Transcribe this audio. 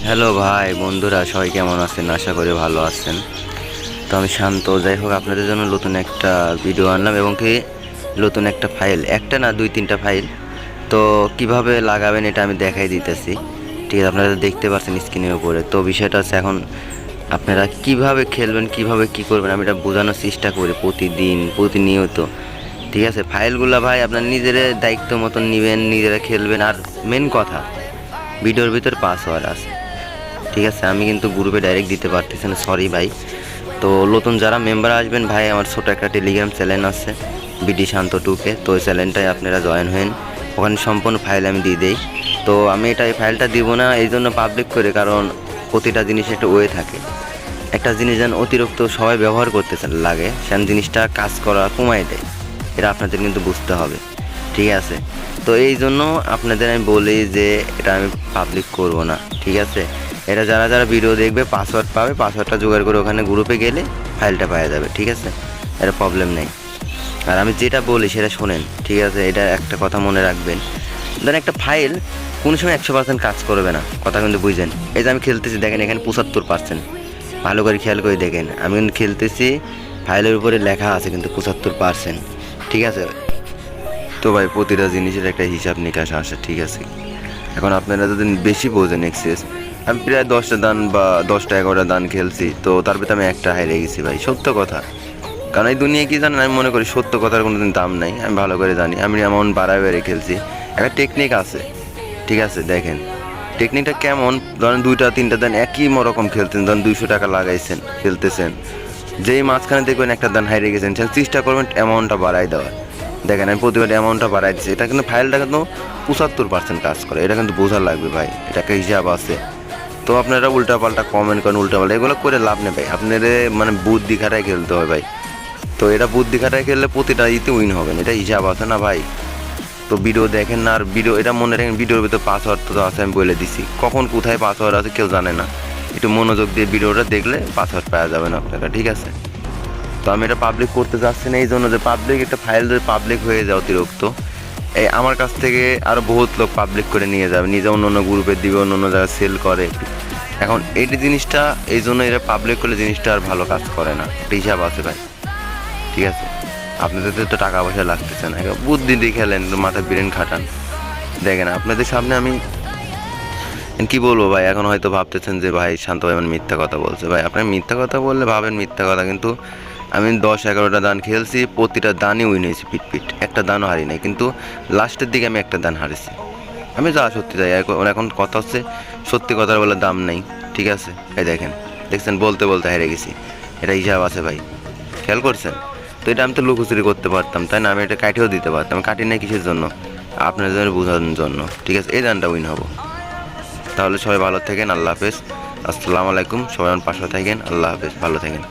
Hello ভাই বন্ধুরা, সবাই কেমন আছেন? আশা করি ভালো আছেন। তো আমি শান্ত। যাই হোক, আপনাদের জন্য নতুন একটা ভিডিও আনলাম এবং কি নতুন একটা ফাইল, একটা না দুই তিনটা ফাইল। তো কিভাবে লাগাবেন এটা আমি দেখাই দিতেছি। ঠিক আছে, আপনারা দেখতে পাচ্ছেন স্ক্রিনের উপরে। তো বিষয়টা হচ্ছে এখন আপনারা কিভাবে খেলবেন, কিভাবে কি করবেন আমি এটা বোঝানোর চেষ্টা করি প্রতিনিয়ত। ঠিক আছে, ফাইলগুলো ভাই আপনার নিজের দায়িত্ব মতন নেবেন, নিজেরা খেলবেন। আর মেন কথা, ভিডিওর ভিতর পাসওয়ার্ড আছে। ঠিক আছে, আমি কিন্তু গ্রুপে ডাইরেক্ট দিতে পারতেছি না, সরি ভাই। তো নতুন যারা মেম্বার আসবেন ভাই, আমার ছোটো একটা টেলিগ্রাম চ্যানেল আছে বিডি শান্ত টুকে। তো ওই চ্যানেলটায় আপনারা জয়েন হন, ওখানে সম্পূর্ণ ফাইল আমি দিয়ে দিই। তো আমি এই ফাইলটা দিব না এই জন্য পাবলিক করে, কারণ প্রতিটা জিনিস একটা ওয়ে থাকে। একটা জিনিস যেন অতিরিক্ত সবাই ব্যবহার করতে লাগে, সেন জিনিসটা কাজ করা কমায় দেয়। এটা আপনাদের কিন্তু বুঝতে হবে। ঠিক আছে, তো এই জন্য আপনাদের আমি বলি যে এটা আমি পাবলিক করব না। ঠিক আছে, এটা যারা যারা ভিডিও দেখবে পাসওয়ার্ড পাবে, পাসওয়ার্ডটা জোগাড় করে ওখানে গ্রুপে গেলে ফাইলটা পাওয়া যাবে। ঠিক আছে, এটা প্রবলেম নেই। আর আমি যেটা বলি সেটা শোনেন। ঠিক আছে, এটা একটা কথা মনে রাখবেন, ধরেন একটা ফাইল কোনো সময় 100% কাজ করবে না, কথা কিন্তু বুঝছেন। এই যে আমি খেলতেছি, দেখেন এখানে 75%। ভালো করে খেয়াল করে দেখেন, আমি কিন্তু খেলতেছি, ফাইলের উপরে লেখা আছে কিন্তু 75%। ঠিক আছে, তো ভাই প্রতিটা জিনিসের একটা হিসাব নিকাশ আসে। ঠিক আছে, এখন আপনারা যদি বেশি বোঝেন এক্সেস, আমি প্রায় 10টা দান বা 10টা 11টা দান খেলছি, তো তার ভিতরে আমি একটা হারিয়ে গেছি ভাই, সত্য কথা। কারণ এই দুনিয়া কি জানেন, আমি মনে করি সত্য কথার কোনো দিন দাম নাই। আমি ভালো করে জানি, আমি এমন বাড়ায় বেড়ে খেলছি, একটা টেকনিক আছে। ঠিক আছে, দেখেন টেকনিকটা কেমন। ধরেন 2টা 3টা দান একই রকম খেলতেন, ধরেন 200 টাকা লাগাইছেন, খেলতেছেন, যেই মাঝখানে দেখবেন একটা দান হারিয়ে গেছেন, চেষ্টা করবেন অ্যামাউন্টটা বাড়াই দেওয়ার। দেখেন আমি প্রতিবার অ্যামাউন্টটা বাড়াই দিচ্ছি, এটা কিন্তু ফাইলটা কিন্তু 75% কাজ করে, এটা কিন্তু বোঝা লাগবে ভাই, এটা একটা হিসাব আছে। তো আপনারা উল্টাপাল্টা কমেন্ট করেন, উল্টাপাল্টা এগুলো করে লাভ নেই ভাই, আপনাদের মানে বুদ্ধি খাটায় খেলতে হবে ভাই। তো এটা বুদ্ধি খাটায় খেললে প্রতিটা ইতে উইন হবেন, এটা হিসাব আছে না ভাই। তো ভিডিও দেখেন না, আর ভিডিও এটা মনে রাখেন, ভিডিওর ভিতরে পাসওয়ার্ড তো আছে, আমি বলে দিছি কখন কোথায় পাসওয়ার্ড আছে কেউ জানে না। একটু মনোযোগ দিয়ে ভিডিওটা দেখলে পাসওয়ার্ড পাওয়া যাবে না আপনারা। ঠিক আছে, তো আমি এটা পাবলিক করতে চাচ্ছি না এই জন্য যে পাবলিক একটা ফাইল যদি পাবলিক হয়ে যায় অতিরিক্ত, এই আমার কাছ থেকে আরও বহুত লোক পাবলিক করে নিয়ে যাবে, নিজে অন্য অন্য গ্রুপে দিবে, অন্য অন্য জায়গায় সেল করে। এখন এই জিনিসটা এই জন্য এটা পাবলিক করলে জিনিসটা আর ভালো কাজ করে না, একটা হিসাব আছে ভাই। ঠিক আছে, আপনাদের তো টাকা পয়সা লাগতেছে না, বুদ্ধি দিয়ে খেলেন, মাথায় ব্রেন খাটান। দেখেন আপনাদের সামনে আমি কি বলবো ভাই, এখন হয়তো ভাবতেছেন যে ভাই শান্ত ভাই মানে মিথ্যা কথা বলছে। ভাই আপনার মিথ্যা কথা বললে ভাবেন মিথ্যা কথা, কিন্তু আমি 10-11টা দান খেলছি, প্রতিটা দানই উইন হয়েছি, পিট একটা দানও হারি নাই, কিন্তু লাস্টের দিকে আমি একটা দান হারিয়েছি। আমি যা সত্যি যাই, এখন কথা হচ্ছে সত্যি কথার বলে দাম নেই। ঠিক আছে, এই দেখছেন বলতে বলতে হেরে গেছি, এটা হিসাব আছে ভাই, খেয়াল করছেন? তো এটা আমি তো লুকোচুরি করতে পারতাম, তাই না? আমি এটা কাটিয়েও দিতে পারতাম, কাটি নাই কিসের জন্য? আপনাদের জন্য বোঝানোর জন্য। ঠিক আছে, এই দানটা উইন হবো। তাহলে সবাই ভালো থাকেন, আল্লাহ হাফেজ, আসসালামু আলাইকুম। সবাই আমার পাশে থাকেন, আল্লাহ হাফেজ, ভালো থাকেন।